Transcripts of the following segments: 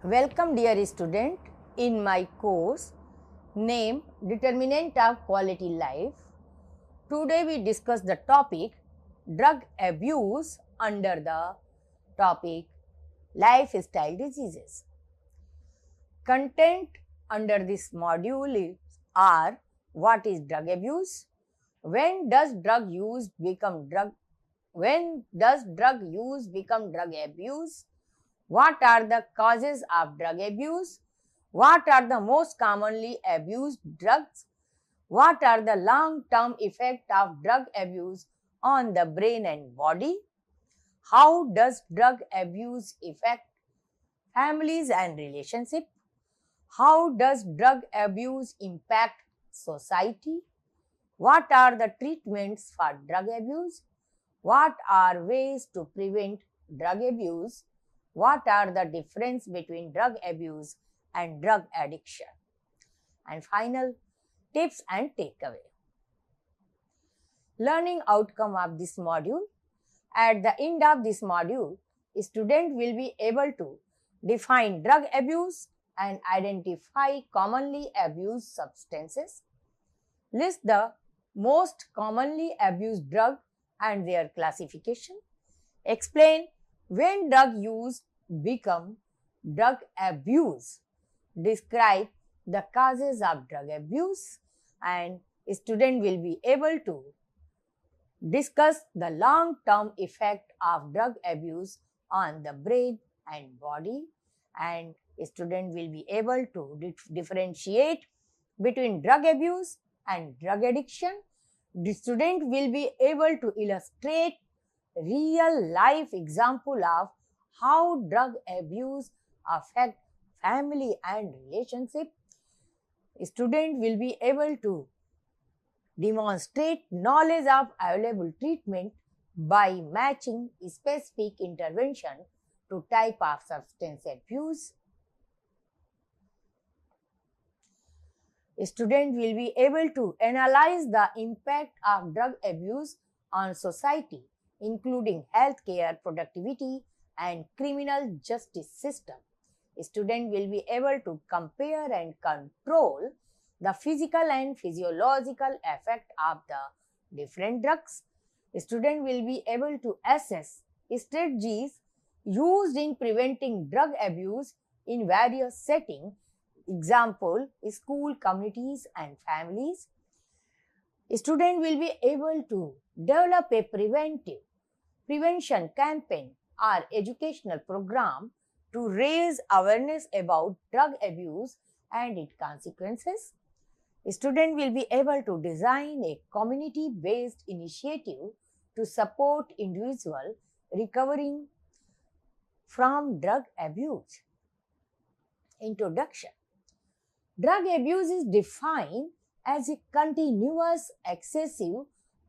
Welcome dear student in my course named Determinant of Quality Life. Today we discuss the topic drug abuse under the topic lifestyle diseases. Content under this module are what is drug abuse, when does drug use become drug abuse, what are the causes of drug abuse? What are the most commonly abused drugs? What are the long-term effects of drug abuse on the brain and body? How does drug abuse affect families and relationships? How does drug abuse impact society? What are the treatments for drug abuse? What are ways to prevent drug abuse? What are the difference between drug abuse and drug addiction? And final tips and takeaway. Learning outcome of this module. At the end of this module, student will be able to define drug abuse and identify commonly abused substances, list the most commonly abused drug and their classification, explain when drug use become drug abuse, describe the causes of drug abuse, and student will be able to discuss the long-term effect of drug abuse on the brain and body, and student will be able to differentiate between drug abuse and drug addiction. The student will be able to illustrate real life example of how drug abuse affect family and relationship. Student will be able to demonstrate knowledge of available treatment by matching specific intervention to type of substance abuse. Student will be able to analyze the impact of drug abuse on society, including healthcare, productivity, and criminal justice system. Student will be able to compare and control the physical and physiological effect of the different drugs. Student will be able to assess strategies used in preventing drug abuse in various settings, example, school, communities, and families. Student will be able to develop a prevention campaign or educational program to raise awareness about drug abuse and its consequences. Student will be able to design a community-based initiative to support individuals recovering from drug abuse. Introduction. Drug abuse is defined as a continuous, excessive,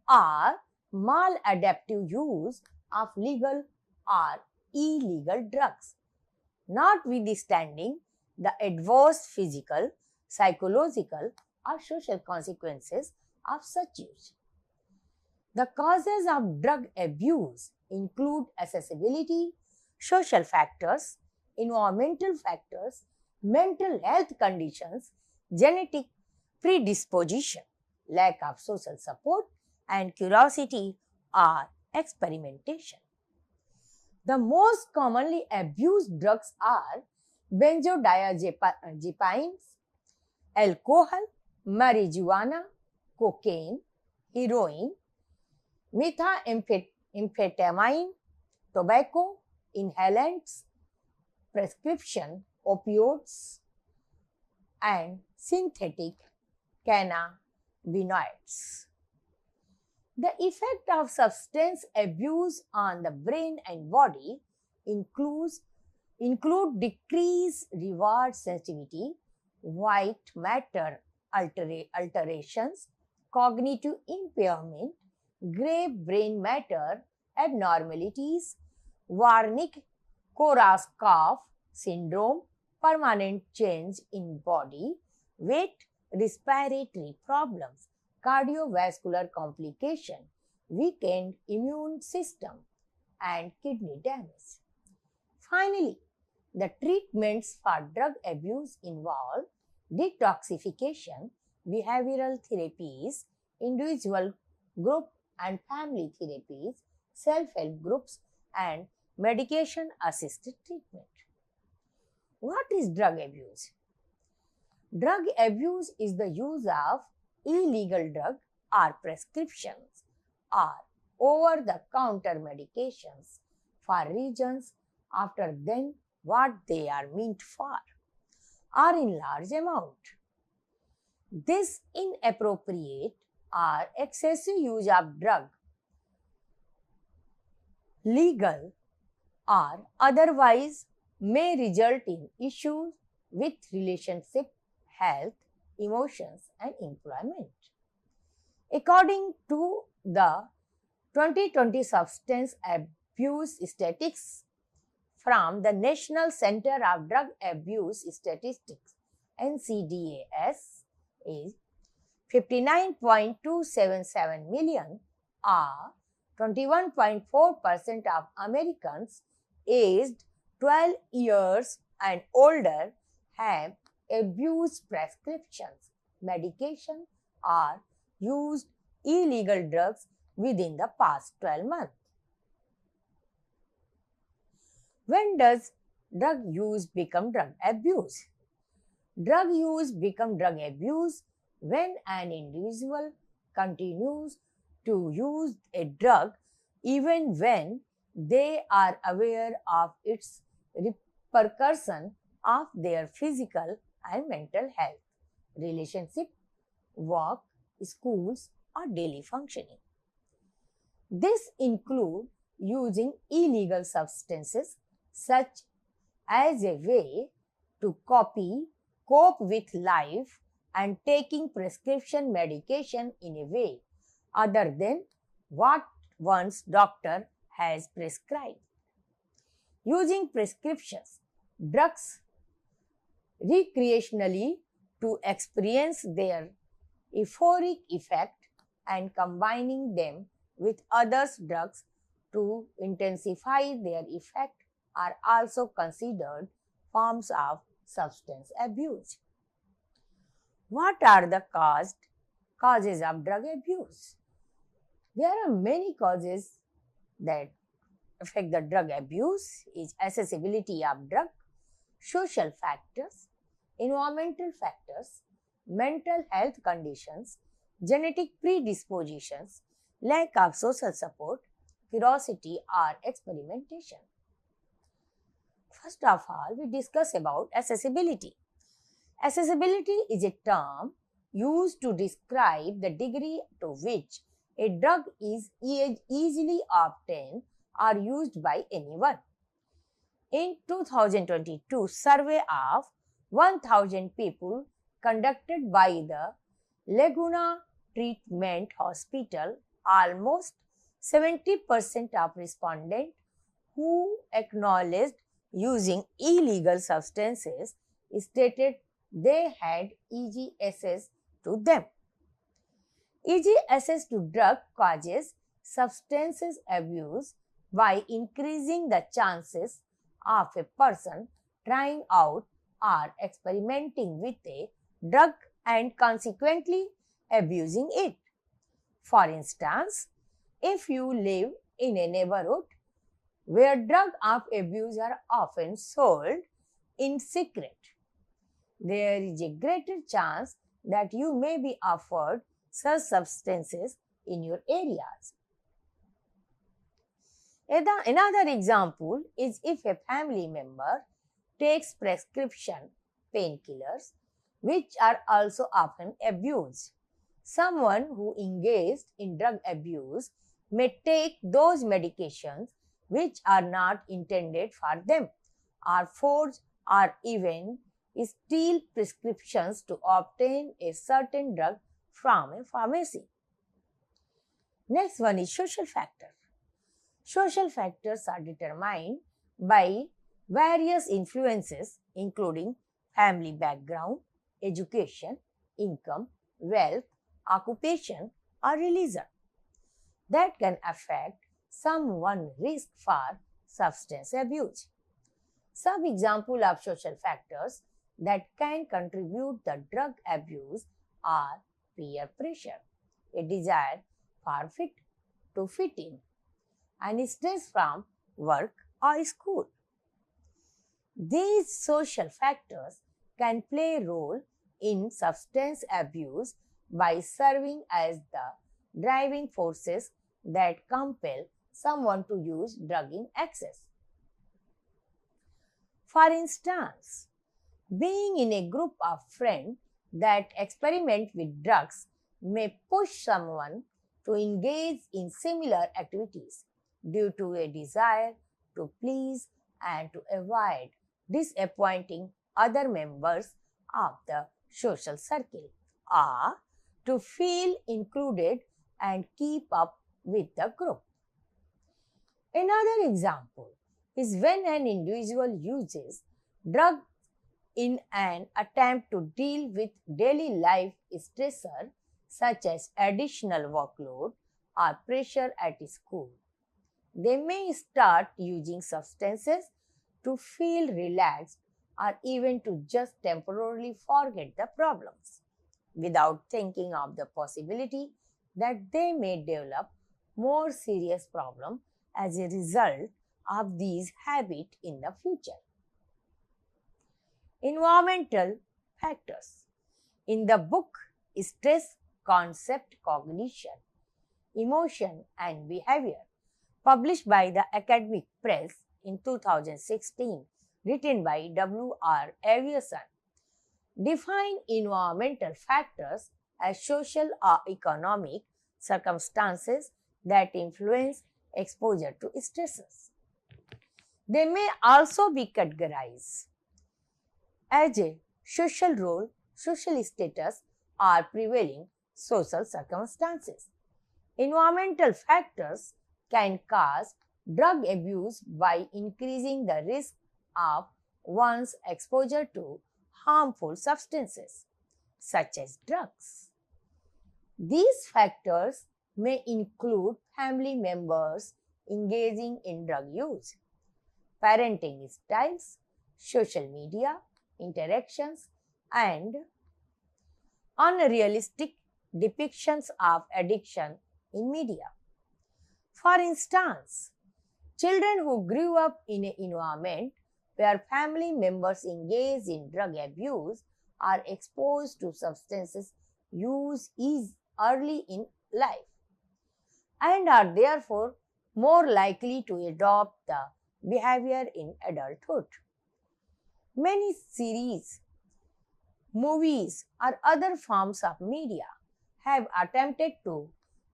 or maladaptive use of legal or illegal drugs, notwithstanding the adverse physical, psychological, or social consequences of such use. The causes of drug abuse include accessibility, social factors, environmental factors, mental health conditions, genetic predisposition, lack of social support, and curiosity or experimentation. The most commonly abused drugs are benzodiazepines, alcohol, marijuana, cocaine, heroin, methamphetamine, tobacco, inhalants, prescription opioids, and synthetic cannabinoids. The effect of substance abuse on the brain and body include decreased reward sensitivity, white matter alterations, cognitive impairment, gray brain matter abnormalities, Wernicke-Korsakoff syndrome, permanent change in body weight, respiratory problems, cardiovascular complication, weakened immune system, and kidney damage. Finally, The treatments for drug abuse involve detoxification, behavioral therapies, individual, group and family therapies, self-help groups, and medication-assisted treatment. What is drug abuse? Drug abuse is the use of illegal drug or prescriptions or over-the-counter medications for reasons other than what they are meant for or in large amount. This inappropriate or excessive use of drug, legal or otherwise, may result in issues with relationship, health, emotions, and employment. According to the 2020 Substance Abuse Statistics from the National Center of Drug Abuse Statistics, NCDAS, is 59.277 million or 21.4% of Americans aged 12 years and older have abused prescriptions, medication, or used illegal drugs within the past 12 months. When does drug use become drug abuse? Drug use becomes drug abuse when an individual continues to use a drug even when they are aware of its repercussion of their physical and mental health, relationship, work, schools, or daily functioning. This includes using illegal substances such as a way to cope with life and taking prescription medication in a way other than what one's doctor has prescribed. Using prescriptions, drugs recreationally to experience their euphoric effect and combining them with other drugs to intensify their effect are also considered forms of substance abuse. What are the causes of drug abuse? There are many causes that affect the drug abuse is accessibility of drug, social factors, environmental factors, mental health conditions, genetic predispositions, lack of social support, curiosity or experimentation. First of all, we discuss about accessibility. Accessibility is a term used to describe the degree to which a drug is easily obtained or used by anyone. In 2022 survey of 1,000 people conducted by the Laguna Treatment Hospital, almost 70% of respondents who acknowledged using illegal substances stated they had easy access to them. Easy access to drug causes substance abuse by increasing the chances of a person trying out or experimenting with a drug and consequently abusing it. For instance, if you live in a neighborhood where drugs of abuse are often sold in secret, there is a greater chance that you may be offered such substances in your areas. Another example is if a family member takes prescription painkillers, which are also often abused. Someone who engaged in drug abuse may take those medications which are not intended for them, or forge or even steal prescriptions to obtain a certain drug from a pharmacy. Next one is social factor. Social factors are determined by various influences including family background, education, income, wealth, occupation, or religion that can affect someone's risk for substance abuse. Some examples of social factors that can contribute to drug abuse are peer pressure, a desire for to fit in, and stress from work or school. These social factors can play a role in substance abuse by serving as the driving forces that compel someone to use drug in excess. For instance, being in a group of friends that experiment with drugs may push someone to engage in similar activities due to a desire to please and to avoid disappointing other members of the social circle, or to feel included and keep up with the group. Another example is when an individual uses drugs in an attempt to deal with daily life stressor such as additional workload or pressure at school. They may start using substances to feel relaxed or even to just temporarily forget the problems without thinking of the possibility that they may develop more serious problems as a result of these habits in the future. Environmental factors. In the book Stress, Concept, Cognition, Emotion and Behavior, published by the Academic Press in 2016, written by W.R. Avieson, define environmental factors as social or economic circumstances that influence exposure to stresses. They may also be categorized as a social role, social status, or prevailing social circumstances. Environmental factors can cause drug abuse by increasing the risk of one's exposure to harmful substances, such as drugs. These factors may include family members engaging in drug use, parenting styles, social media interactions, and unrealistic depictions of addiction in media. For instance, children who grew up in an environment where family members engage in drug abuse are exposed to substances use early in life and are therefore more likely to adopt the behavior in adulthood. Many series, movies, or other forms of media have attempted to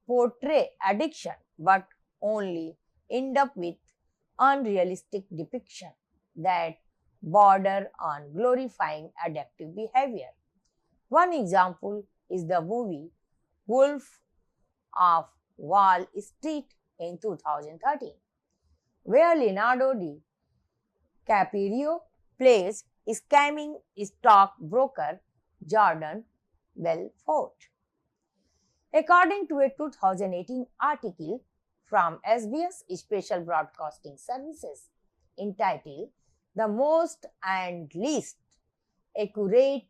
portray addiction but only end up with unrealistic depiction that border on glorifying addictive behavior. One example is the movie Wolf of Wall Street in 2013, where Leonardo DiCaprio plays scamming stockbroker Jordan Belfort. According to a 2018 article from SBS Special Broadcasting Services entitled The Most and Least Accurate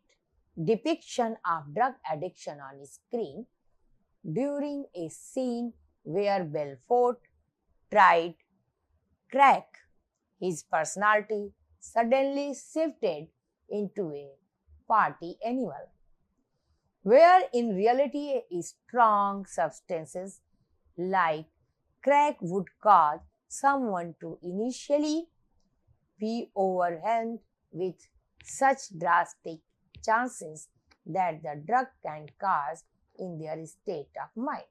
Depiction of Drug Addiction on Screen, during a scene where Belfort tried crack, his personality suddenly shifted into a party animal, where in reality strong substances like crack would cause someone to initially be overwhelmed with such drastic chances that the drug can cause in their state of mind.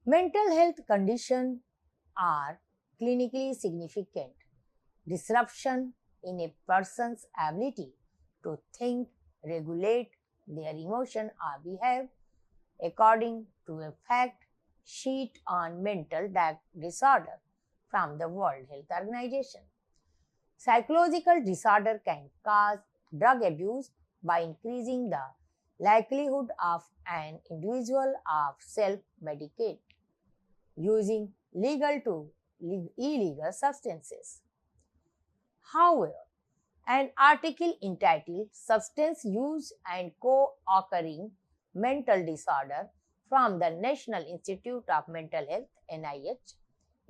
Mental health conditions are clinically significant disruption in a person's ability to think, regulate their emotion or behave, according to a fact sheet on mental disorder from the World Health Organization. Psychological disorder can cause drug abuse by increasing the likelihood of an individual of self-medicate, using legal to illegal substances. However, an article entitled Substance Use and Co-occurring Mental Disorder from the National Institute of Mental Health (NIH)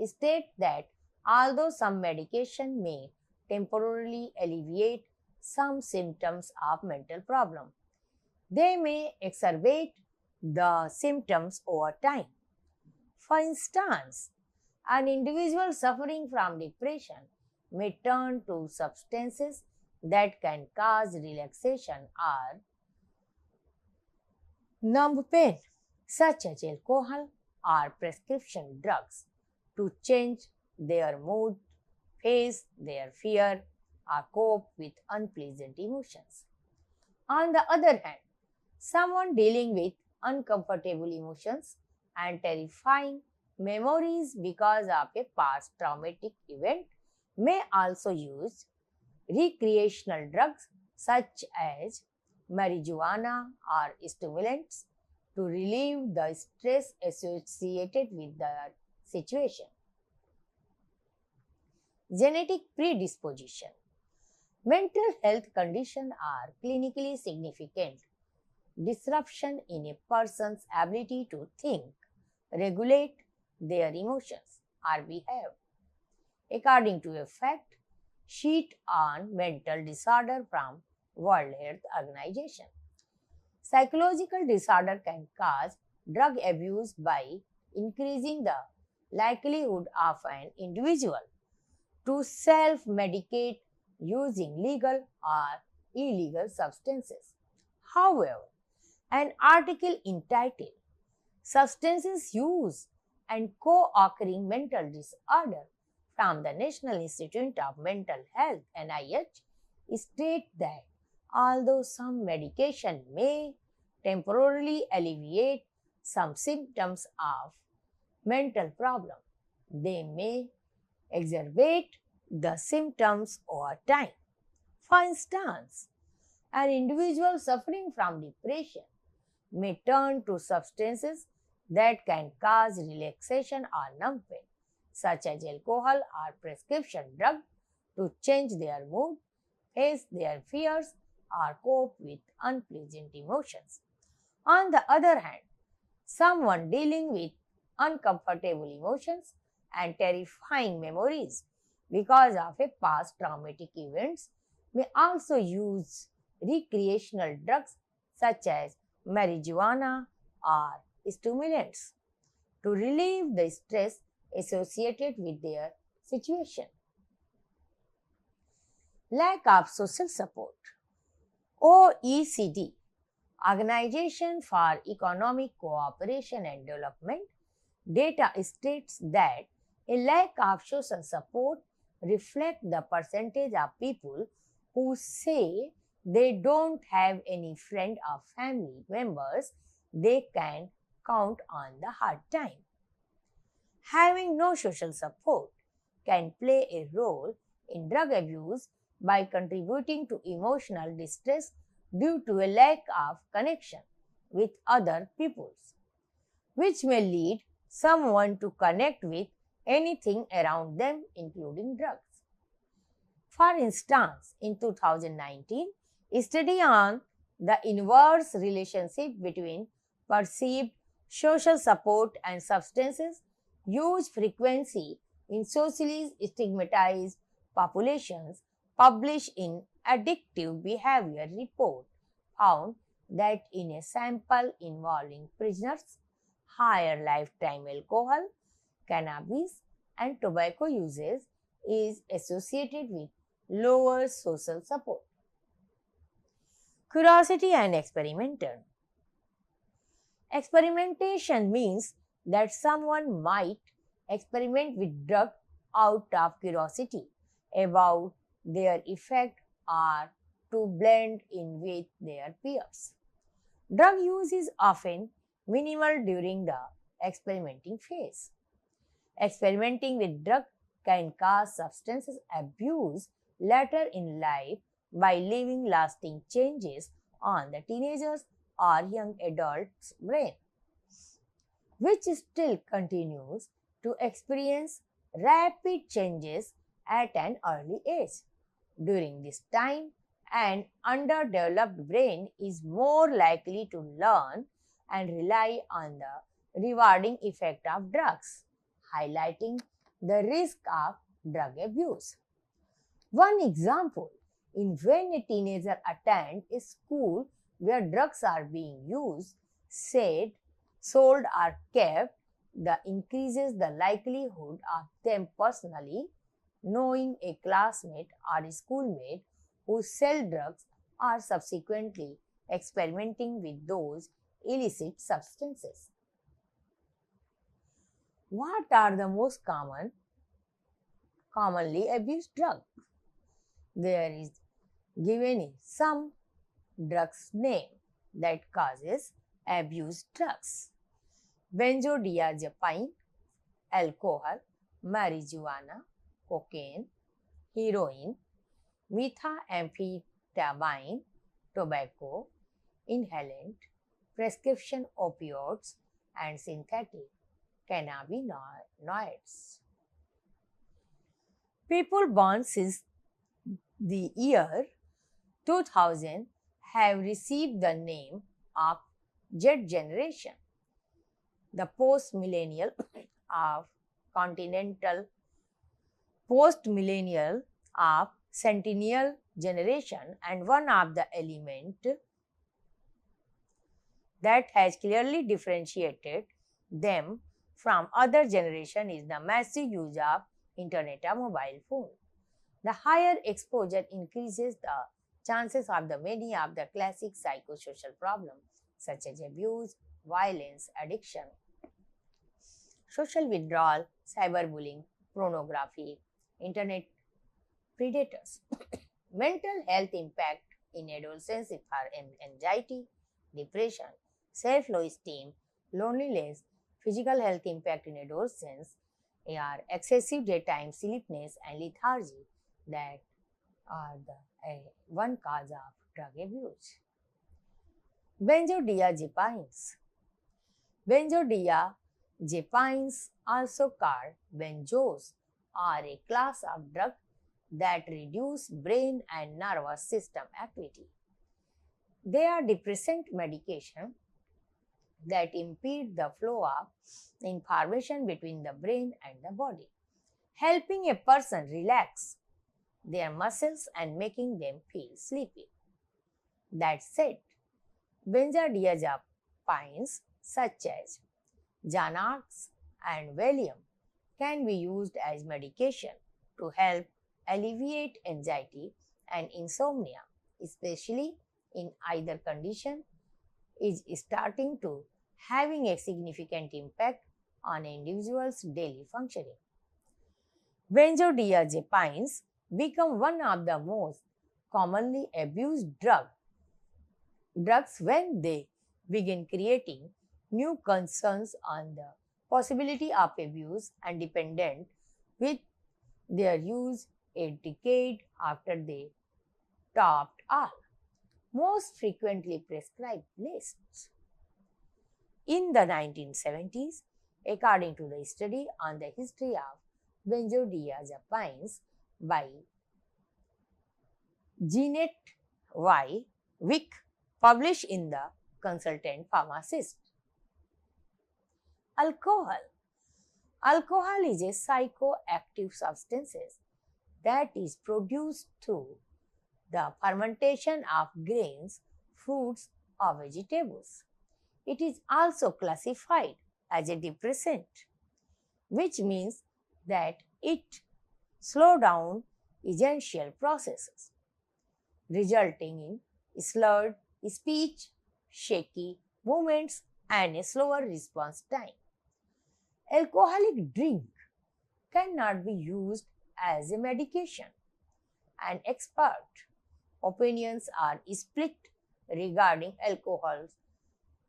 states that although some medication may temporarily alleviate some symptoms of mental problem, they may exacerbate the symptoms over time. For instance, an individual suffering from depression may turn to substances that can cause relaxation or numb pain, such as alcohol or prescription drugs, to change their mood, face their fear, or cope with unpleasant emotions. On the other hand, someone dealing with uncomfortable emotions and terrifying memories because of a past traumatic event may also use recreational drugs such as marijuana or stimulants to relieve the stress associated with their situation. Genetic predisposition. Mental health conditions are clinically significant disruption in a person's ability to think, regulate their emotions, or behave. According to a fact sheet on mental disorder from World Health Organization, psychological disorder can cause drug abuse by increasing the likelihood of an individual to self-medicate using legal or illegal substances. However, an article entitled Substances Use and Co-occurring Mental Disorder from the National Institute of Mental Health (NIH) states that although some medication may temporarily alleviate some symptoms of mental problem, they may exacerbate the symptoms over time. For instance, an individual suffering from depression may turn to substances that can cause relaxation or numb pain, such as alcohol or prescription drug, to change their mood, face their fears, or cope with unpleasant emotions. On the other hand, someone dealing with uncomfortable emotions and terrifying memories because of a past traumatic events may also use recreational drugs such as marijuana or stimulants to relieve the stress associated with their situation. Lack of social support. OECD, Organization for Economic Cooperation and Development, data states that a lack of social support reflects the percentage of people who say they don't have any friend or family members they can count on the hard time. Having no social support can play a role in drug abuse by contributing to emotional distress due to a lack of connection with other peoples, which may lead someone to connect with anything around them, including drugs. For instance, in 2019, a study on the inverse relationship between perceived social support and substances use frequency in socially stigmatized populations published in Addictive Behavior Report found that in a sample involving prisoners, higher lifetime alcohol, cannabis, and tobacco uses is associated with lower social support. Curiosity and experimentation. Experimentation means that someone might experiment with drug out of curiosity about their effect or to blend in with their peers. Drug use is often minimal during the experimenting phase. Experimenting with drug can cause substance abuse later in life by leaving lasting changes on the teenagers or young adult's brain, which still continues to experience rapid changes at an early age. During this time, an underdeveloped brain is more likely to learn and rely on the rewarding effect of drugs, highlighting the risk of drug abuse. One example in when a teenager attends a school where drugs are being used, said, sold, or kept, the increases the likelihood of them personally knowing a classmate or a schoolmate who sell drugs or subsequently experimenting with those illicit substances. What are the most commonly abused drugs? There is given is some drugs name that causes abuse drugs: benzodiazepine, alcohol, marijuana, cocaine, heroin, methamphetamine, tobacco, inhalant, prescription opioids, and synthetic cannabinoids. People born since the year 2000 have received the name of Z generation, the post-millennial of continental, post-millennial of centennial generation, and one of the element that has clearly differentiated them from other generation is the massive use of internet or mobile phone. The higher exposure increases the chances of the many of the classic psychosocial problems such as abuse, violence, addiction, social withdrawal, cyberbullying, pornography, internet predators. Mental health impact in adolescence are anxiety, depression, self-low-esteem, loneliness. Physical health impact in adolescence are excessive daytime sleepiness and lethargy that are one cause of drug abuse. Benzodiazepines. Benzodiazepines, also called benzos, are a class of drugs that reduce brain and nervous system activity. They are depressant medication that impede the flow of information between the brain and the body, helping a person relax their muscles and making them feel sleepy. That said, benzodiazepines such as Xanax and Valium can be used as medication to help alleviate anxiety and insomnia, especially in either condition is starting to having a significant impact on an individual's daily functioning. Benzodiazepines become one of the most commonly abused drugs when they begin creating new concerns on the possibility of abuse and dependence with their use a decade after they topped all most frequently prescribed lists. In the 1970s, according to the study on the history of benzodiazepines by Jeanette Y. Wick, published in the Consultant Pharmacist. Alcohol. Alcohol is a psychoactive substance that is produced through the fermentation of grains, fruits, or vegetables. It is also classified as a depressant, which means that it slows down essential processes, resulting in slurred speech, shaky movements, and a slower response time. Alcoholic drink cannot be used as a medication, and expert opinions are split regarding alcohol's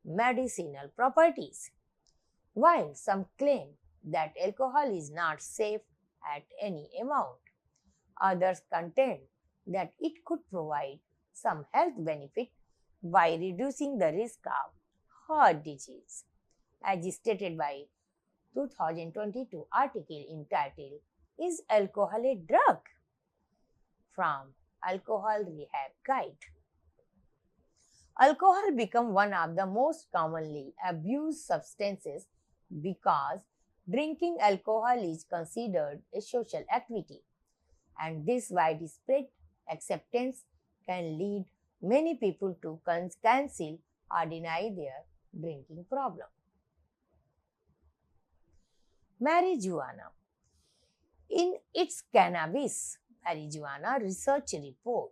medicinal properties. While some claim that alcohol is not safe at any amount, others contend that it could provide some health benefit by reducing the risk of heart disease, as stated by 2022 article entitled Is Alcohol a Drug? From Alcohol Rehab Guide. Alcohol became one of the most commonly abused substances because drinking alcohol is considered a social activity, and this widespread acceptance can lead many people to cancel or deny their drinking problem. Marijuana. In its cannabis marijuana research report,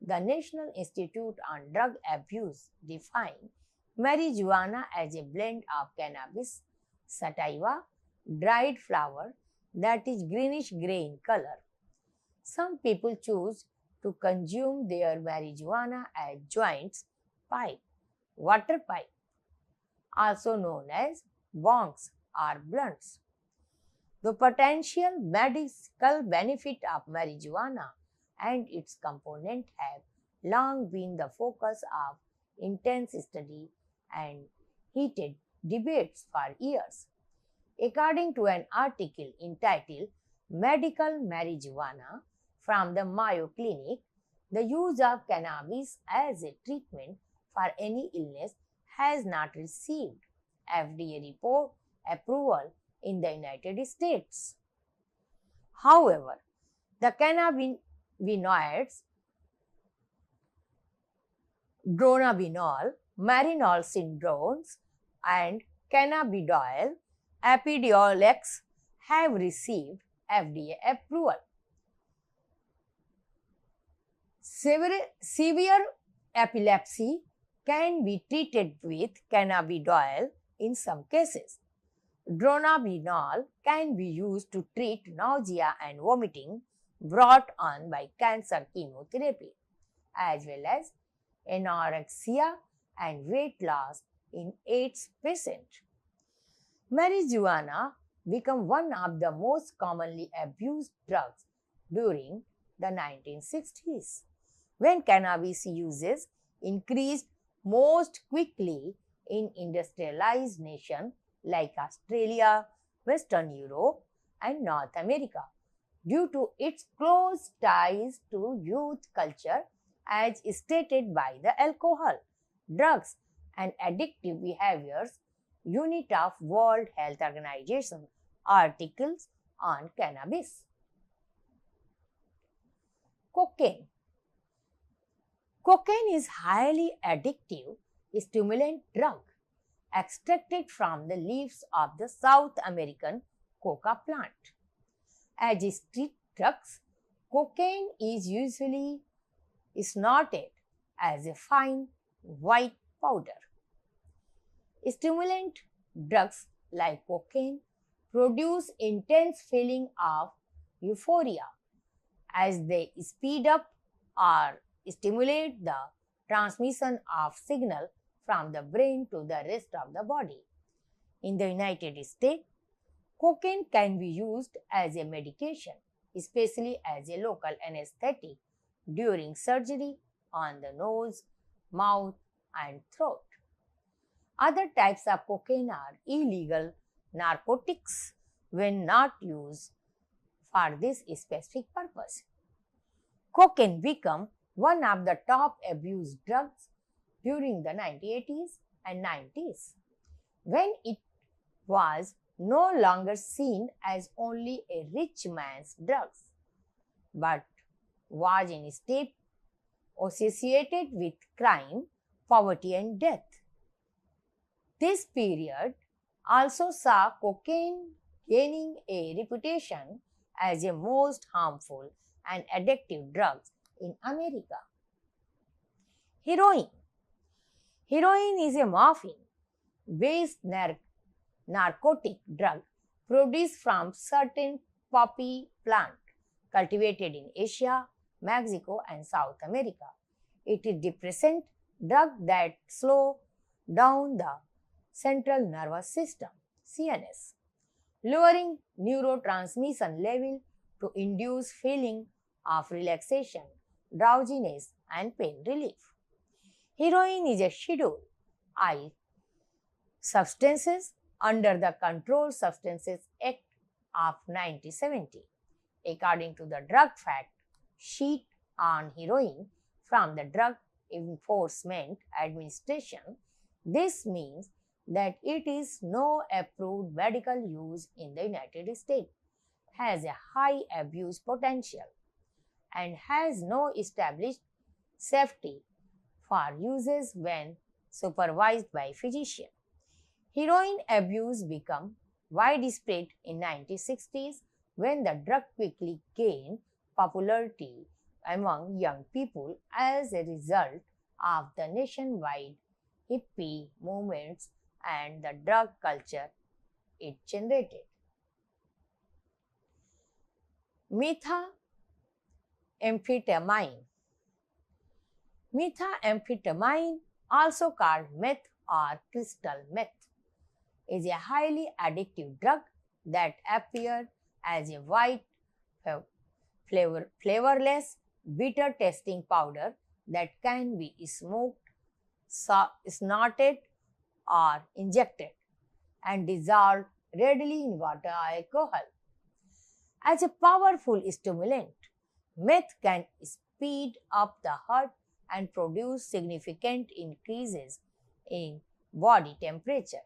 the National Institute on Drug Abuse defined marijuana as a blend of cannabis, sativa, dried flower that is greenish gray in color. Some people choose to consume their marijuana as joints, pipe, water pipe, also known as bongs or blunts. The potential medical benefit of marijuana and its components have long been the focus of intense study and heated debates for years. According to an article entitled Medical Marijuana from the Mayo Clinic, the use of cannabis as a treatment for any illness has not received FDA approval in the United States. However, the cannabinoids dronabinol, marinol syndromes, and cannabidiol epidiolex have received FDA approval. Severe epilepsy can be treated with cannabidiol in some cases. Dronabinol can be used to treat nausea and vomiting brought on by cancer chemotherapy, as well as anorexia and weight loss in AIDS patients. Marijuana became one of the most commonly abused drugs during the 1960s, when cannabis uses increased most quickly in industrialized nations like Australia, Western Europe, and North America, due to its close ties to youth culture as stated by the Alcohol, Drugs, and Addictive Behaviors Unit of World Health Organization articles on cannabis. Cocaine. Cocaine is highly addictive stimulant drug extracted from the leaves of the South American coca plant. As street drugs, cocaine is usually snorted as a fine white powder. Stimulant drugs like cocaine produce intense feeling of euphoria as they speed up or stimulate the transmission of signal from the brain to the rest of the body. In the United States, cocaine can be used as a medication, especially as a local anesthetic during surgery on the nose, mouth, and throat. Other types of cocaine are illegal narcotics when not used for this specific purpose. Cocaine became one of the top abused drugs during the 1980s and 90s, when it was no longer seen as only a rich man's drug, but was instead associated with crime, poverty, and death. This period also saw cocaine gaining a reputation as a most harmful and addictive drug in America. Heroin. Heroin is a morphine-based narcotic drug produced from certain poppy plant cultivated in Asia, Mexico, and South America. It is a depressant drug that slows down the central nervous system, CNS, lowering neurotransmission level to induce feeling of relaxation, drowsiness, and pain relief. Heroin is a Schedule I substance under the Controlled Substances Act of 1970. According to the drug fact sheet on heroin from the Drug Enforcement Administration, this means that it is no approved medical use in the United States, has a high abuse potential, and has no established safety for uses when supervised by physician. Heroin abuse became widespread in 1960s when the drug quickly gained popularity among young people as a result of the nationwide hippie movements and the drug culture it generated. Methamphetamine. Methamphetamine, also called meth or crystal meth, is a highly addictive drug that appears as a white, flavorless, bitter tasting powder that can be smoked, snorted, or injected and dissolved readily in water or alcohol. As a powerful stimulant, meth can speed up the heart and produce significant increases in body temperature,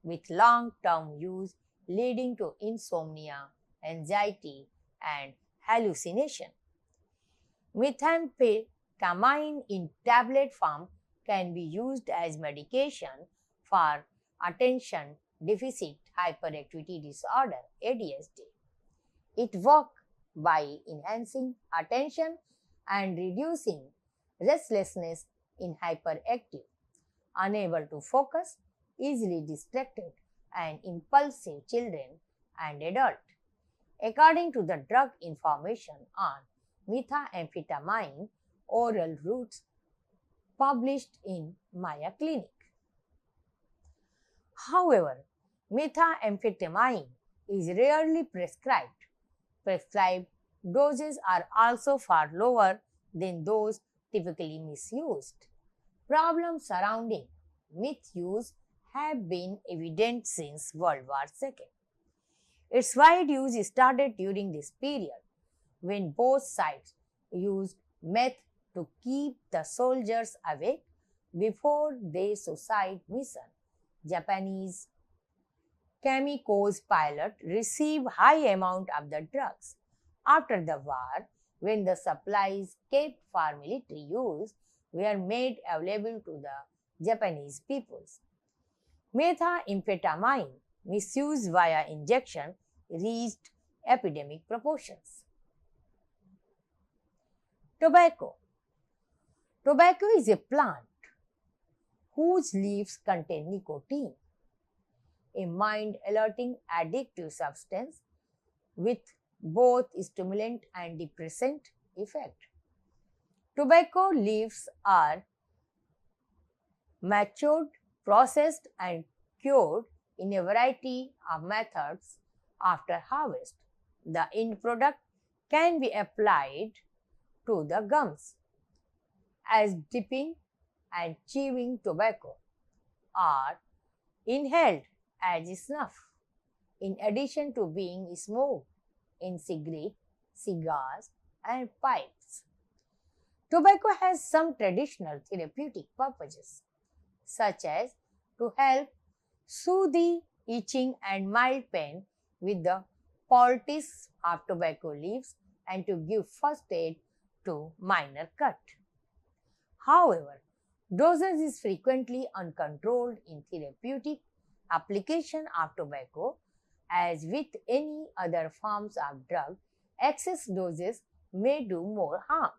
with long-term use leading to insomnia, anxiety, and hallucination. Methamphetamine in tablet form can be used as medication for attention deficit hyperactivity disorder (ADHD). It works by enhancing attention and reducing restlessness in hyperactive, unable to focus, easily distracted, and impulsive children and adults. According to the drug information on methamphetamine oral routes published in Mayo Clinic. However, methamphetamine is rarely prescribed. Prescribed doses are also far lower than those typically misused. Problems surrounding misuse have been evident since World War II. Its wide use started during this period when both sides used meth to keep the soldiers awake before their suicide mission. Japanese Kamikoze pilot received high amount of the drugs. After the war, when the supplies kept for military use were made available to the Japanese peoples. Methamphetamine misuse via injection reached epidemic proportions. Tobacco. Tobacco is a plant whose leaves contain nicotine, a mind-alerting addictive substance with both stimulant and depressant effect. Tobacco leaves are matured, processed, and cured in a variety of methods after harvest. The end product can be applied to the gums as dipping and chewing tobacco, or inhaled as snuff, in addition to being smoked in cigarettes, cigars, and pipes. Tobacco has some traditional therapeutic purposes, such as to help soothe the itching and mild pain with the poultice of tobacco leaves and to give first aid to minor cut. However, dosage is frequently uncontrolled in therapeutic application of tobacco. As with any other forms of drug, excess doses may do more harm.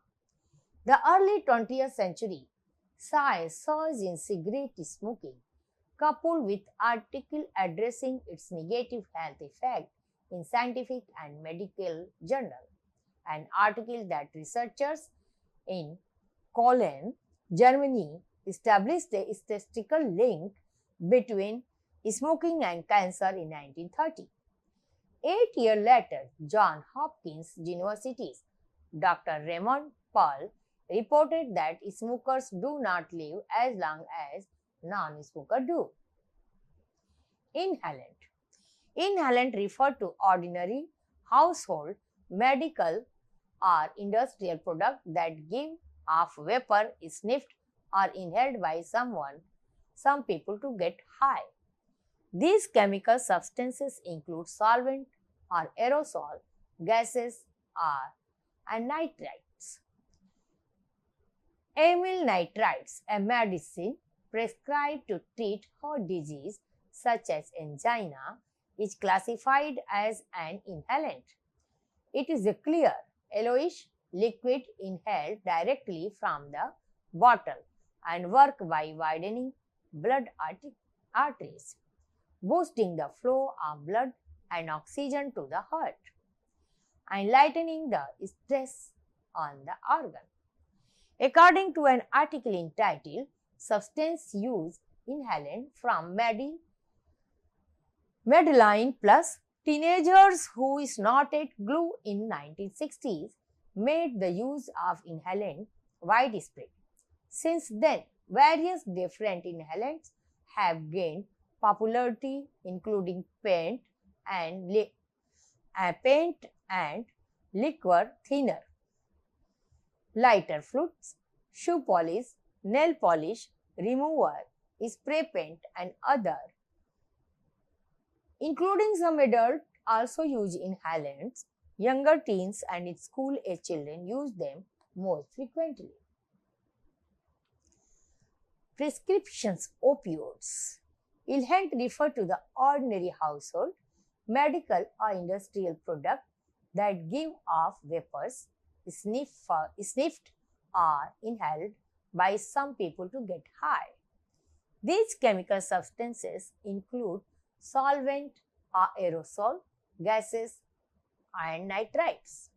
The early 20th century saw a surge in cigarette smoking, coupled with articles addressing its negative health effect in scientific and medical journals. An article that researchers in Cologne, Germany, established a statistical link between smoking and cancer in 1930. 8 years later, Johns Hopkins University's Dr. Raymond Pearl reported that smokers do not live as long as non-smokers do. Inhalant. Inhalant refer to ordinary household, medical or industrial product that give off vapor is sniffed or inhaled by some people to get high. These chemical substances include solvent or aerosol, gases or and nitrites. Amyl nitrites, a medicine prescribed to treat heart disease such as angina, is classified as an inhalant. It is a clear, yellowish liquid inhaled directly from the bottle and work by widening blood arteries, boosting the flow of blood and oxygen to the heart, and lightening the stress on the organ. According to an article entitled Substance Use Inhalant from Medline Plus, teenagers who snorted glue in 1960s made the use of inhalant widespread. Since then, various different inhalants have gained popularity, including paint and liquor thinner, lighter fluids, shoe polish, nail polish remover, spray paint, and other. Including some adults also use inhalants. Younger teens and school-age children use them most frequently. Prescriptions opioids. Inhalant refer to the ordinary household, medical or industrial product that give off vapors sniffed or inhaled by some people to get high. These chemical substances include solvent or aerosol, gases, and nitrites.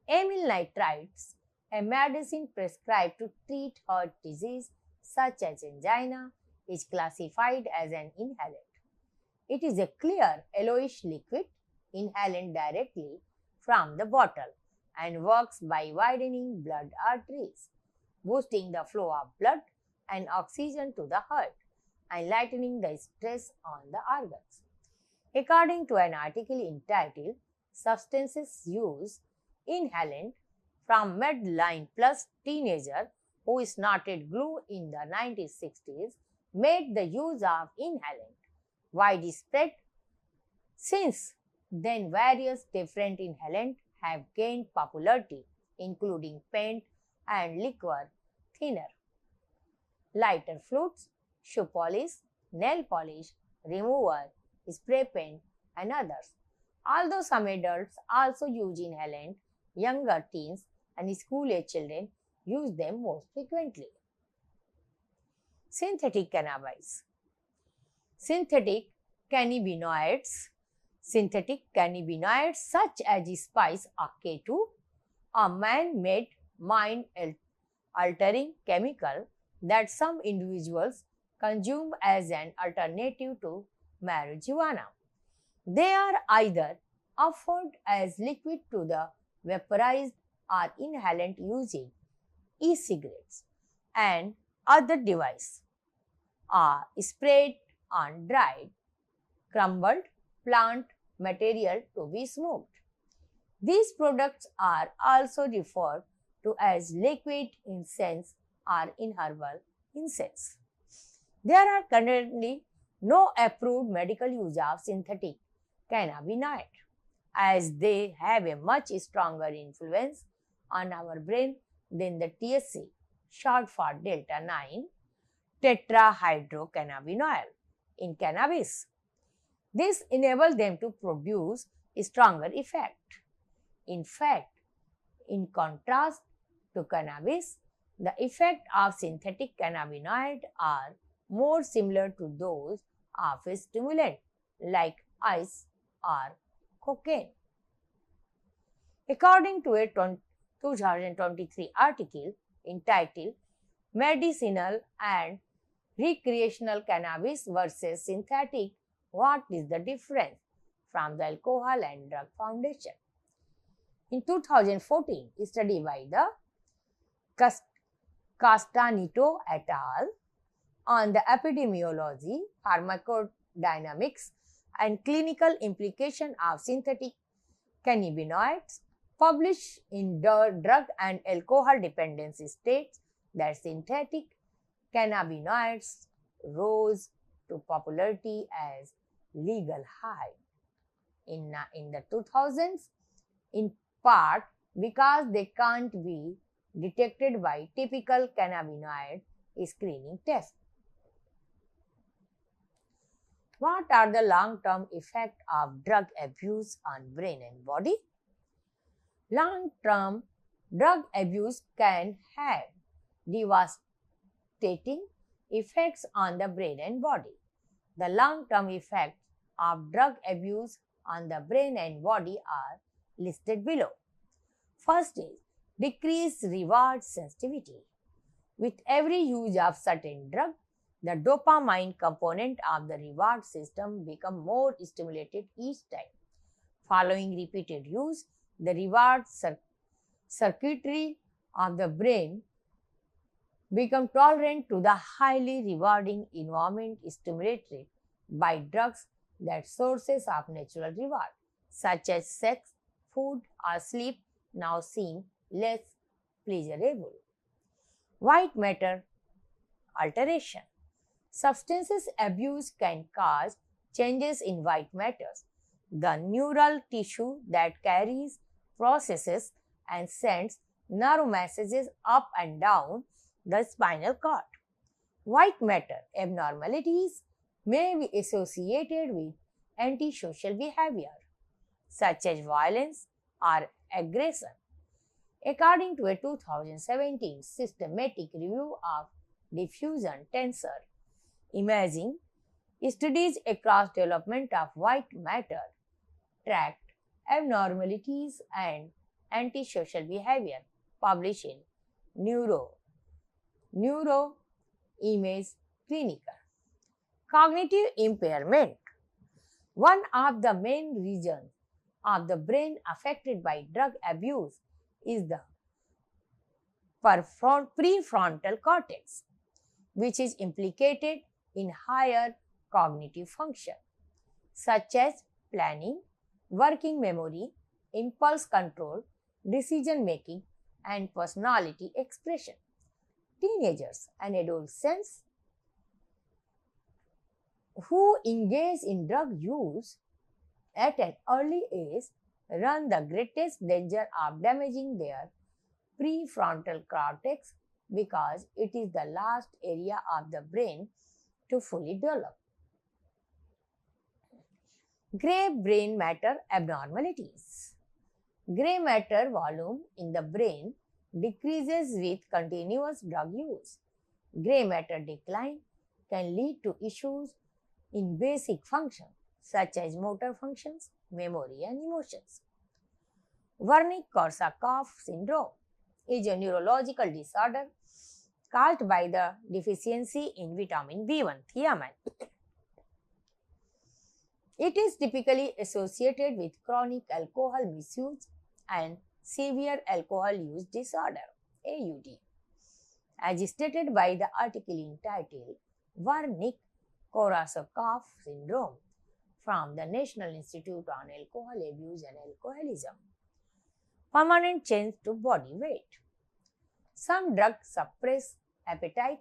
Amyl nitrites, a medicine prescribed to treat heart disease such as angina, is classified as an inhalant. It is a clear yellowish liquid inhaled directly from the bottle and works by widening blood arteries, boosting the flow of blood and oxygen to the heart, and lightening the stress on the organs. According to an article entitled Substances Use Inhalant from Medline Plus, teenager who snorted glue in the 1960s made the use of inhalant widespread. Since then, various different inhalants have gained popularity, including paint and liquor thinner, lighter fluids, shoe polish, nail polish remover, spray paint, and others. Although some adults also use inhalant, younger teens and school-age children use them most frequently. Synthetic cannabis. Synthetic cannabinoids. Synthetic cannabinoids such as spice or K2, a man-made mind-altering chemical that some individuals consume as an alternative to marijuana. They are either offered as liquid to the vaporized or inhalant using e-cigarettes and other devices, or sprayed on dried, crumbled plant material to be smoked. These products are also referred to as liquid incense or inhalable incense. There are currently no approved medical use of synthetic cannabinoid, as they have a much stronger influence on our brain than the THC, short for delta 9 tetrahydrocannabinol in cannabis. This enables them to produce a stronger effect. In fact, in contrast to cannabis, the effect of synthetic cannabinoids are more similar to those of a stimulant like ice or cocaine. According to a 2023 article entitled Medicinal and Recreational Cannabis versus Synthetic, What is the Difference? From the Alcohol and Drug Foundation. In 2014, a study by the Castanito et al. On the epidemiology, pharmacodynamics and clinical implication of synthetic cannabinoids, published in the Drug and Alcohol Dependency states that synthetic cannabinoids rose to popularity as legal high in the 2000s, in part because they can't be detected by typical cannabinoid screening tests. What are the long-term effects of drug abuse on brain and body? Long-term drug abuse can have devastating effects on the brain and body. The long-term effects of drug abuse on the brain and body are listed below. First is decreased reward sensitivity. With every use of certain drug, the dopamine component of the reward system becomes more stimulated each time. Following repeated use, the reward circuitry of the brain become tolerant to the highly rewarding environment stimulated by drugs that sources of natural reward, such as sex, food, or sleep, now seem less pleasurable. White matter alteration. Substances abuse can cause changes in white matters, the neural tissue that carries, processes, and sends nerve messages up and down the spinal cord. White matter abnormalities may be associated with antisocial behavior, such as violence or aggression. According to a 2017 systematic review of diffusion tensor imaging, studies across development of white matter tracked abnormalities and antisocial behavior, published in Neuroimage Clinical. Cognitive impairment. One of the main regions of the brain affected by drug abuse is the prefrontal cortex, which is implicated in higher cognitive function, such as planning, working memory, impulse control, decision making, and personality expression. Teenagers and adolescents who engage in drug use at an early age run the greatest danger of damaging their prefrontal cortex because it is the last area of the brain to fully develop. Gray brain matter abnormalities. Gray matter volume in the brain decreases with continuous drug use. Gray matter decline can lead to issues in basic functions such as motor functions, memory, and emotions. Wernicke-Korsakoff syndrome is a neurological disorder caused by the deficiency in vitamin B1, thiamine. It is typically associated with chronic alcohol misuse and severe alcohol use disorder, AUD. As stated by the article entitled Wernicke-Korsakoff syndrome from the National Institute on Alcohol Abuse and Alcoholism. Permanent change to body weight. Some drugs suppress appetite.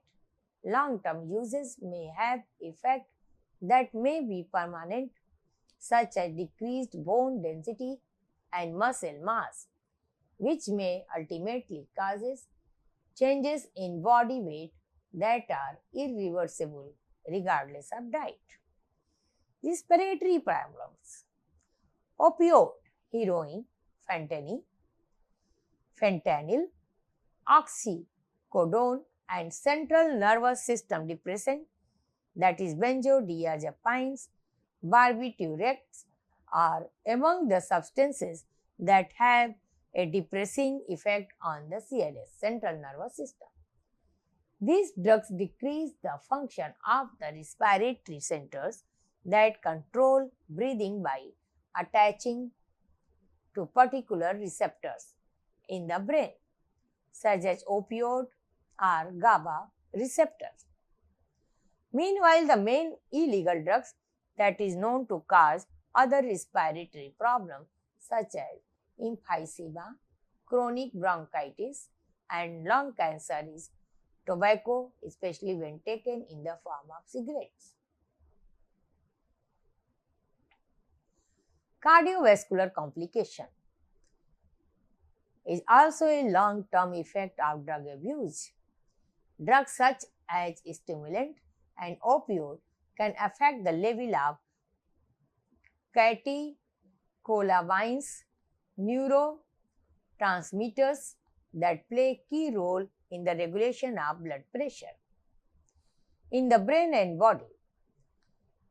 Long-term uses may have effects that may be permanent, such as decreased bone density and muscle mass, which may ultimately cause changes in body weight that are irreversible regardless of diet. Respiratory problems. Opioid, heroin, fentanyl, oxycodone, and central nervous system depressant, that is benzodiazepines, barbiturates, are among the substances that have a depressing effect on the CNS, central nervous system. These drugs decrease the function of the respiratory centers that control breathing by attaching to particular receptors in the brain, such as opioid or GABA receptors. Meanwhile, the main illegal drugs that is known to cause other respiratory problems such as emphysema, chronic bronchitis, and lung cancer is tobacco, especially when taken in the form of cigarettes. Cardiovascular complication is also a long-term effect of drug abuse. Drugs such as stimulant and opioid can affect the level of catecholamines, neurotransmitters that play a key role in the regulation of blood pressure in the brain and body.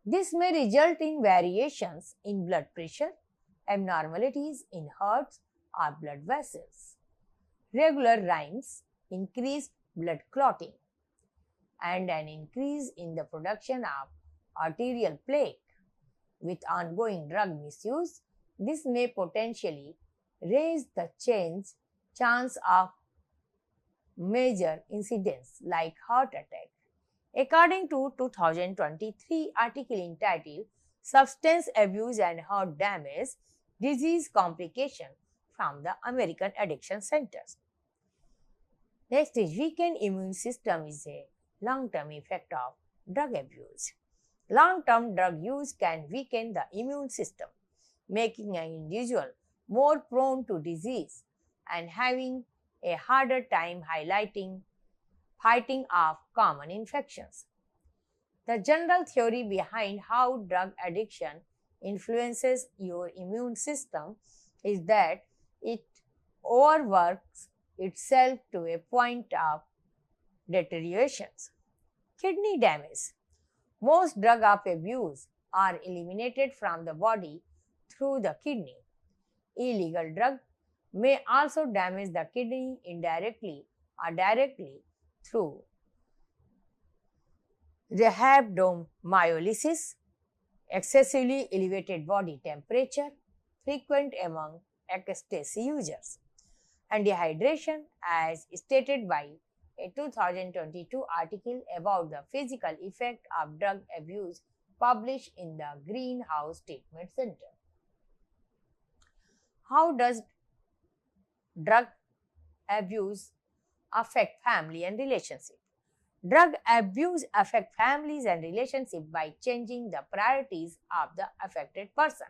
This may result in variations in blood pressure, abnormalities in hearts or blood vessels, regular rhymes, increased blood clotting, and an increase in the production of arterial plaque. With ongoing drug misuse, this may potentially raise the chance of major incidents like heart attack. According to 2023 article entitled Substance Abuse and Heart Damage, Disease Complication from the American Addiction Centers. Next is weakened immune system is a long-term effect of drug abuse. Long-term drug use can weaken the immune system, making an individual more prone to disease and having a harder time fighting off common infections. The general theory behind how drug addiction influences your immune system is that it overworks itself to a point of deterioration. Kidney damage. Most drugs of abuse are eliminated from the body through the kidney. Illegal drugs may also damage the kidney indirectly or directly through rhabdomyolysis, excessively elevated body temperature, frequent among ecstasy users, and dehydration, as stated by a 2022 article about the physical effect of drug abuse published in the Greenhouse Treatment Center. How does drug abuse affect family and relationship? Drug abuse affects families and relationships by changing the priorities of the affected person,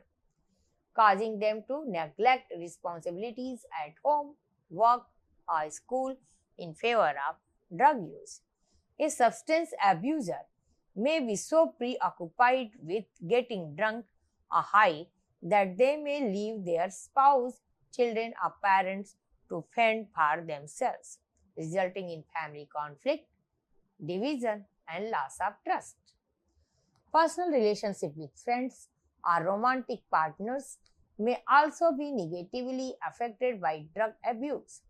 causing them to neglect responsibilities at home, work, or school in favor of drug use. A substance abuser may be so preoccupied with getting drunk or high that they may leave their spouse, children, or parents to fend for themselves, resulting in family conflict, division, and loss of trust. Personal relationship with friends or romantic partners may also be negatively affected by drug abuse,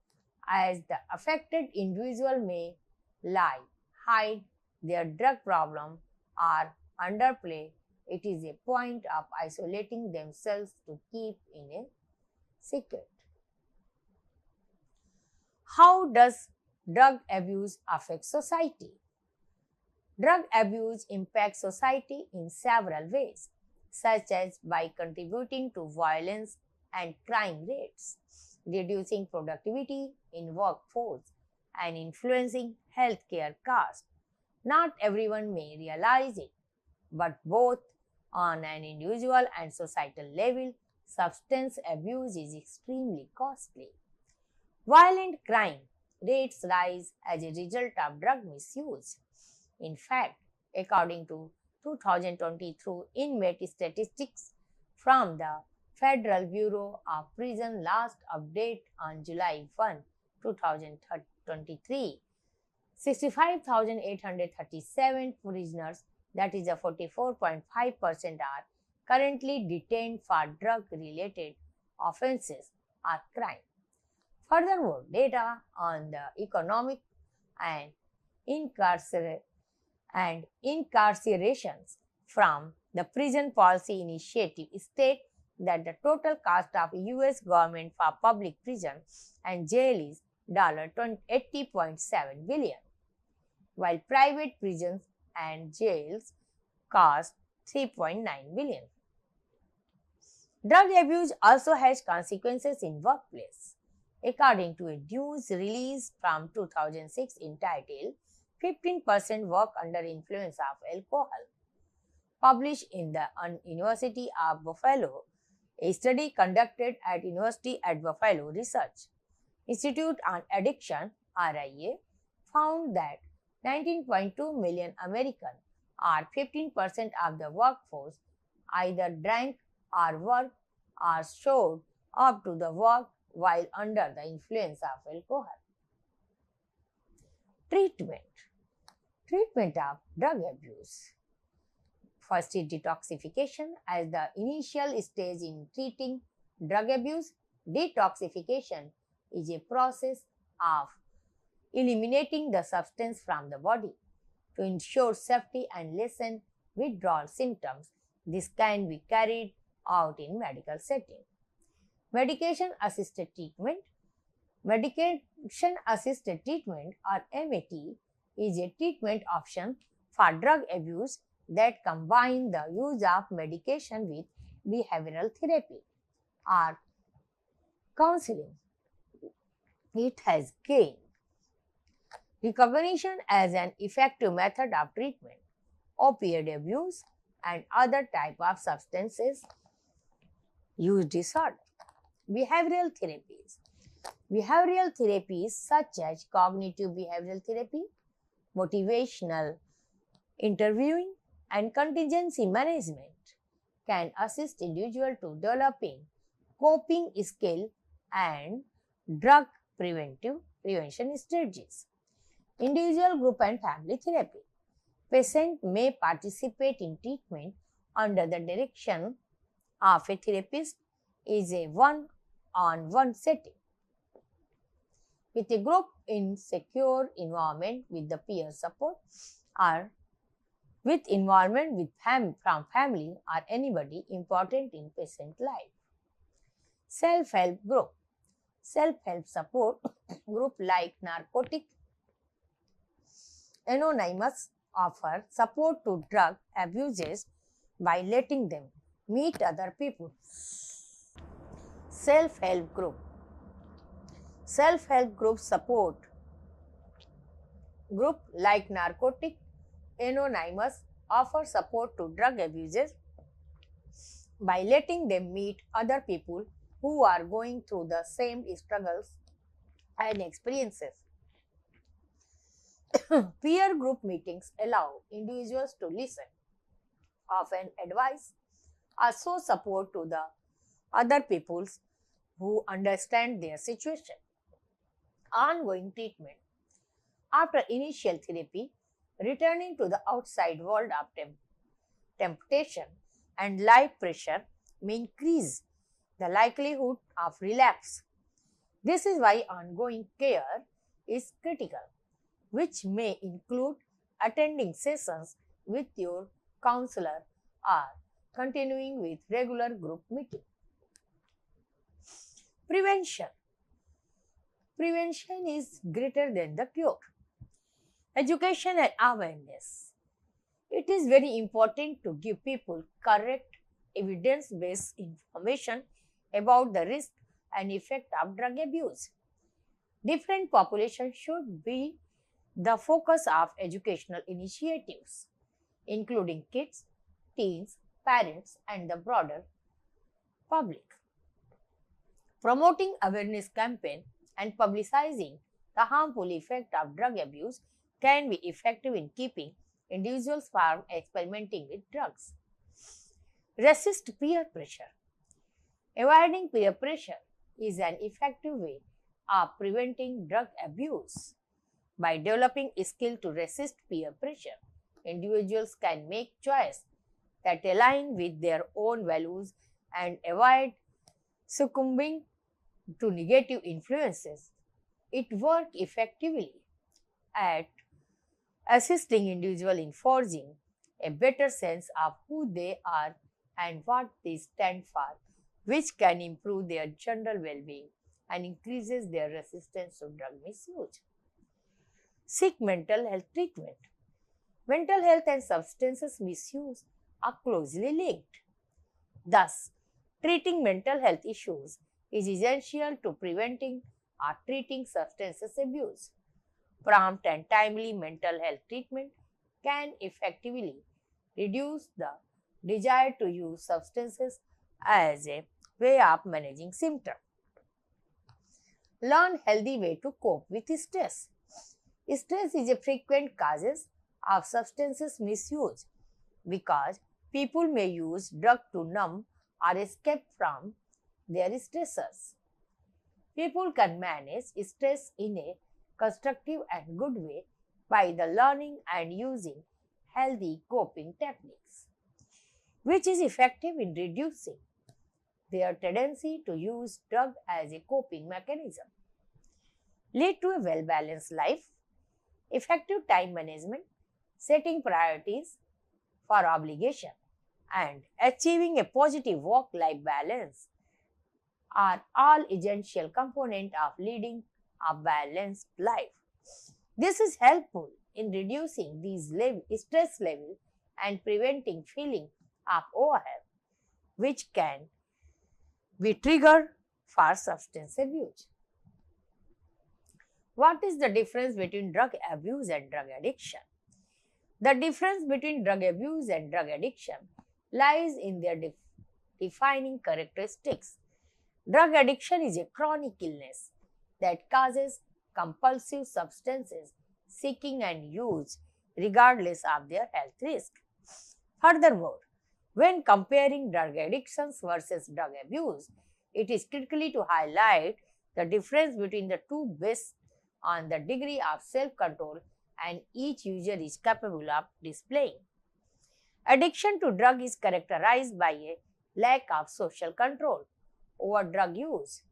as the affected individual may lie, hide their drug problem, or underplay it is a point of isolating themselves to keep in a secret. How does drug abuse affect society? Drug abuse impacts society in several ways, such as by contributing to violence and crime rates, reducing productivity in workforce, and influencing healthcare costs. Not everyone may realize it, but both on an individual and societal level, substance abuse is extremely costly. Violent crime rates rise as a result of drug misuse. In fact, according to 2022 inmate statistics from the Federal Bureau of Prison last update on July 1, 2023, 65,837 prisoners, that is a 44.5%, are currently detained for drug-related offenses or crime. Furthermore, data on the economic and incarcerations from the Prison Policy Initiative state that the total cost of U.S. government for public prison and jail is $80.7 billion, while private prisons and jails cost 3.9 billion. Drug abuse also has consequences in workplace. According to a news release from 2006 entitled 15% Work Under Influence of Alcohol, published in the University of Buffalo, a study conducted at University at Buffalo Research Institute on Addiction (RIA) found that 19.2 million Americans, or 15% of the workforce, either drank or worked or showed up to the work while under the influence of alcohol. Treatment of drug abuse. First is detoxification. As the initial stage in treating drug abuse, detoxification is a process of eliminating the substance from the body. To ensure safety and lessen withdrawal symptoms, this can be carried out in medical setting. Medication-assisted treatment. Medication-assisted treatment, or MAT, is a treatment option for drug abuse that combine the use of medication with behavioral therapy or counseling. It has gained recognition as an effective method of treatment, opioid abuse, and other type of substances use disorder. Behavioral therapies. Behavioral therapies such as cognitive behavioral therapy, motivational interviewing, and contingency management can assist individuals to developing coping skill and drug prevention strategies. Individual, group, and family therapy. Patient may participate in treatment under the direction of a therapist is a one-on-one setting. With a group in secure environment with the peer support or with involvement with from family or anybody important in patient life. Self-help group. Self-help support group like Narcotics Anonymous offer support to drug abusers by letting them meet other people. Self-help group. Self-help group support group like Narcotics Anonymous offer support to drug abusers by letting them meet other people who are going through the same struggles and experiences. Peer group meetings allow individuals to listen, often advise, or show support to the other peoples who understand their situation. Ongoing treatment. After initial therapy, returning to the outside world of temptation and life pressure may increase the likelihood of relapse. This is why ongoing care is critical, which may include attending sessions with your counselor or continuing with regular group meetings. Prevention. Prevention is greater than the cure. Education and awareness. It is very important to give people correct evidence-based information about the risk and effect of drug abuse. Different populations should be the focus of educational initiatives, including kids, teens, parents, and the broader public. Promoting awareness campaign and publicizing the harmful effect of drug abuse can be effective in keeping individuals from experimenting with drugs. Resist peer pressure. Avoiding peer pressure is an effective way of preventing drug abuse. By developing a skill to resist peer pressure, individuals can make choices that align with their own values and avoid succumbing to negative influences. It works effectively at assisting individuals in forging a better sense of who they are and what they stand for, which can improve their general well-being and increases their resistance to drug misuse. Seek mental health treatment. Mental health and substances misuse are closely linked. Thus, treating mental health issues is essential to preventing or treating substance abuse. Prompt and timely mental health treatment can effectively reduce the desire to use substances as a way of managing symptoms. Learn healthy way to cope with stress. Stress is a frequent cause of substances misuse because people may use drugs to numb or escape from their stressors. People can manage stress in a constructive and good way by the learning and using healthy coping techniques, which is effective in reducing their tendency to use drug as a coping mechanism. Lead to a well-balanced life, effective time management, setting priorities for obligation, and achieving a positive work-life balance are all essential components of leading a balanced life. This is helpful in reducing these stress levels and preventing feeling of overwhelm, which can be triggered for substance abuse. What is the difference between drug abuse and drug addiction? The difference between drug abuse and drug addiction lies in their defining characteristics. Drug addiction is a chronic illness that causes compulsive substances seeking and use regardless of their health risk. Furthermore, when comparing drug addictions versus drug abuse, it is critical to highlight the difference between the two based on the degree of self-control and each user is capable of displaying. Addiction to drug is characterized by a lack of social control over drug use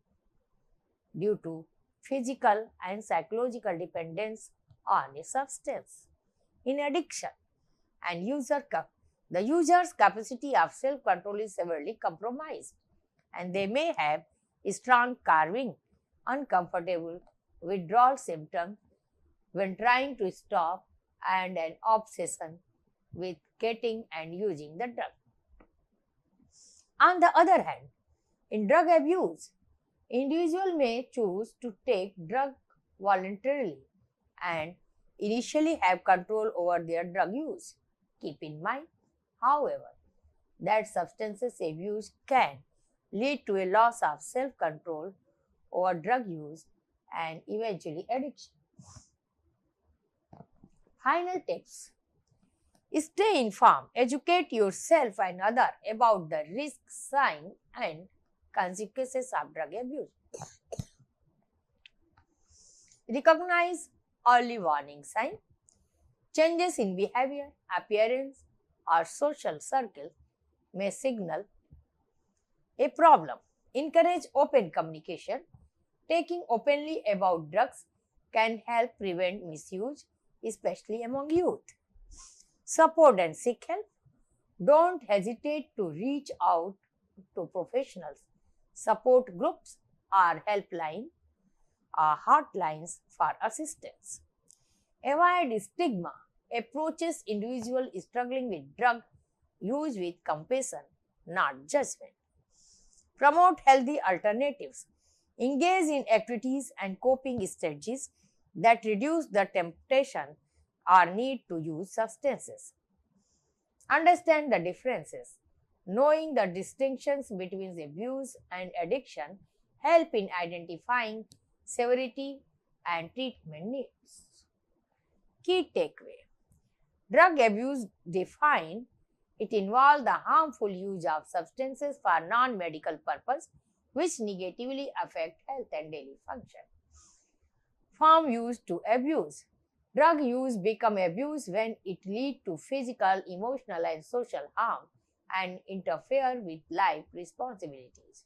due to physical and psychological dependence on a substance. In addiction, the user's capacity of self-control is severely compromised, and they may have strong carving, uncomfortable withdrawal symptoms when trying to stop, and an obsession with getting and using the drug. On the other hand, in drug abuse, individuals may choose to take drug voluntarily and initially have control over their drug use. Keep in mind, however, that substances abuse can lead to a loss of self-control over drug use and eventually addiction. Final tips. Stay informed, educate yourself and others about the risks, signs and consequences of drug abuse. Recognize early warning signs. Changes in behavior, appearance or social circles may signal a problem. Encourage open communication. Taking openly about drugs can help prevent misuse, especially among youth. Support and seek help. Don't hesitate to reach out to professionals, support groups or helpline or hotlines for assistance. Avoid stigma. Approaches individuals struggling with drug use with compassion, not judgment. Promote healthy alternatives. Engage in activities and coping strategies that reduce the temptation or need to use substances. Understand the differences. Knowing the distinctions between abuse and addiction help in identifying severity and treatment needs. Key takeaway. Drug abuse defined, it involves the harmful use of substances for non-medical purpose which negatively affect health and daily function. From use to abuse. Drug use becomes abuse when it leads to physical, emotional and social harm and interfere with life responsibilities.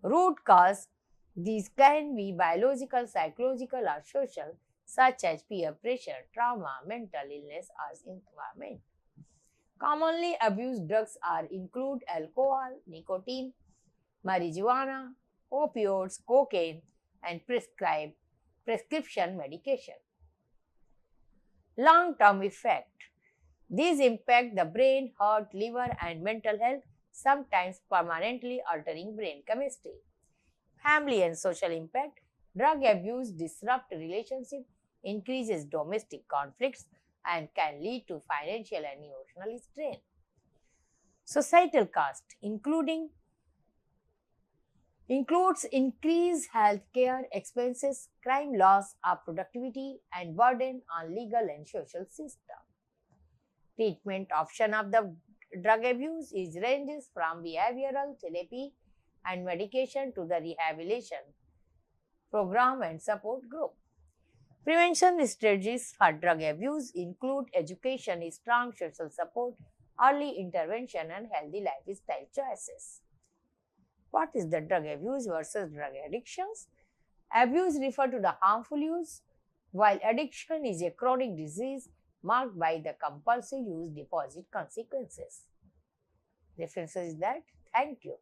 Root cause. These can be biological, psychological or social, such as peer pressure, trauma, mental illness or environment. Commonly abused drugs include alcohol, nicotine, marijuana, opioids, cocaine and prescription medication. Long-term effect. These impact the brain, heart, liver, and mental health, sometimes permanently altering brain chemistry. Family and social impact. Drug abuse disrupts relationships, increases domestic conflicts, and can lead to financial and emotional strain. Societal cost, includes increased healthcare expenses, crime loss of productivity, and burden on legal and social system. Treatment option of the drug abuse is ranges from behavioral therapy and medication to the rehabilitation program and support group. Prevention strategies for drug abuse include education, strong social support, early intervention, and healthy lifestyle choices. What is the drug abuse versus drug addictions? Abuse refers to the harmful use, while addiction is a chronic disease marked by the compulsive use deposit consequences. References is that. Thank you.